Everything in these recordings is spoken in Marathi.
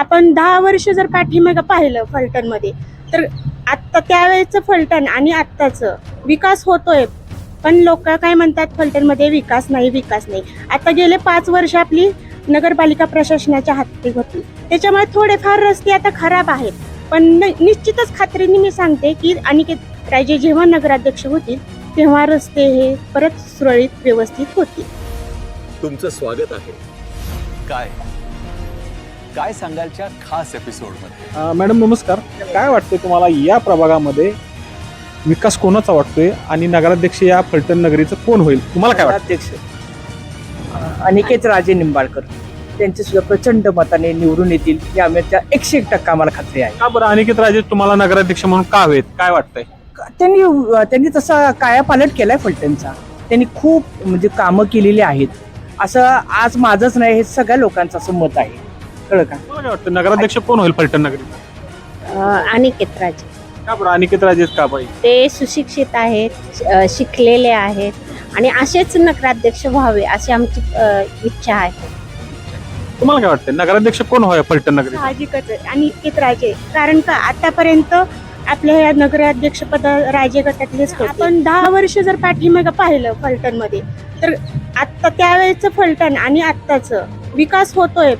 आपण 10 वर्ष जर पाठीमागं पाहिलं फलटणमध्ये, तर आत्ता त्यावेळेचं फलटण आणि आत्ताचं विकास होतोय. पण लोक काय म्हणतात, फलटणमध्ये विकास नाही, विकास नाही. आता गेले 5 वर्ष आपली नगरपालिका प्रशासनाच्या हाती होती, त्याच्यामुळे थोडेफार रस्ते आता खराब आहेत. पण निश्चितच खात्रीने मी सांगते की अनिकेत राजे जेव्हा नगराध्यक्ष होतील तेव्हा रस्ते हे परत सुरळीत व्यवस्थित होतील. तुमचं स्वागत आहे. काय काय सांगालच्या खास एपिसोडमध्ये. मॅडम नमस्कार. काय वाटतंय तुम्हाला या प्रभागामध्ये विकास कोणाचा वाटतोय आणि नगराध्यक्ष या फलटण नगरीचं कोण होईल, तुम्हाला काय वाटतं? अध्यक्ष अनिकेत राजे निंबाळकर त्यांचे सुद्धा प्रचंड मताने निवडून येतील ही आमच्या 101% आम्हाला खात्री आहे. का बरं अनिकेत राजे तुम्हाला नगराध्यक्ष म्हणून का हवेत, काय वाटतंय? त्यांनी तसा कायापालट केलाय फलटणचा. त्यांनी खूप म्हणजे कामं केलेली आहेत. असं आज माझंच नाही, हे सगळ्या लोकांचं असं मत आहे. कळलं का? तुम्हाला काय वाटतं नगराध्यक्ष कोण होईल फलटण नगरीचं? अनिकेत राजे का बरं अनिकेत राजेच का पाहिजे? ते सुशिक्षित आहेत, शिकलेले आहेत आणि असेच नगराध्यक्ष व्हावे अशी आमची इच्छा आहे. तुम्हाला काय वाटतं नगराध्यक्ष कोण व्हावे फलटण नगरी? साहजिकच आहे अनिकेत राजे, कारण का आतापर्यंत आपल्या या नगराध्यक्ष पद राजे गटातलेच होते. आपण 10 वर्ष जर पाठीमागं पाहिलं फलटणमध्ये, तर आत्ता त्यावेळेचं फलटण आणि आत्ताचं विकास होतोय.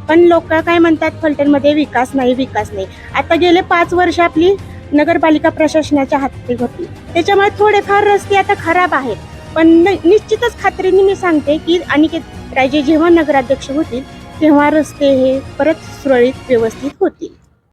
पण लोक काय म्हणतात, फलटणमध्ये विकास नाही, विकास नाही. आता गेले 5 वर्ष आपली नगरपालिका प्रशासनाच्या हाती होती, त्याच्यामुळे थोडेफार रस्ते आता खराब आहेत. पण निश्चितच खात्रीने मी सांगते की अनिकेत राजे जेव्हा नगराध्यक्ष होतील तेव्हा रस्ते हे परत सुरळीत व्यवस्थित होतील.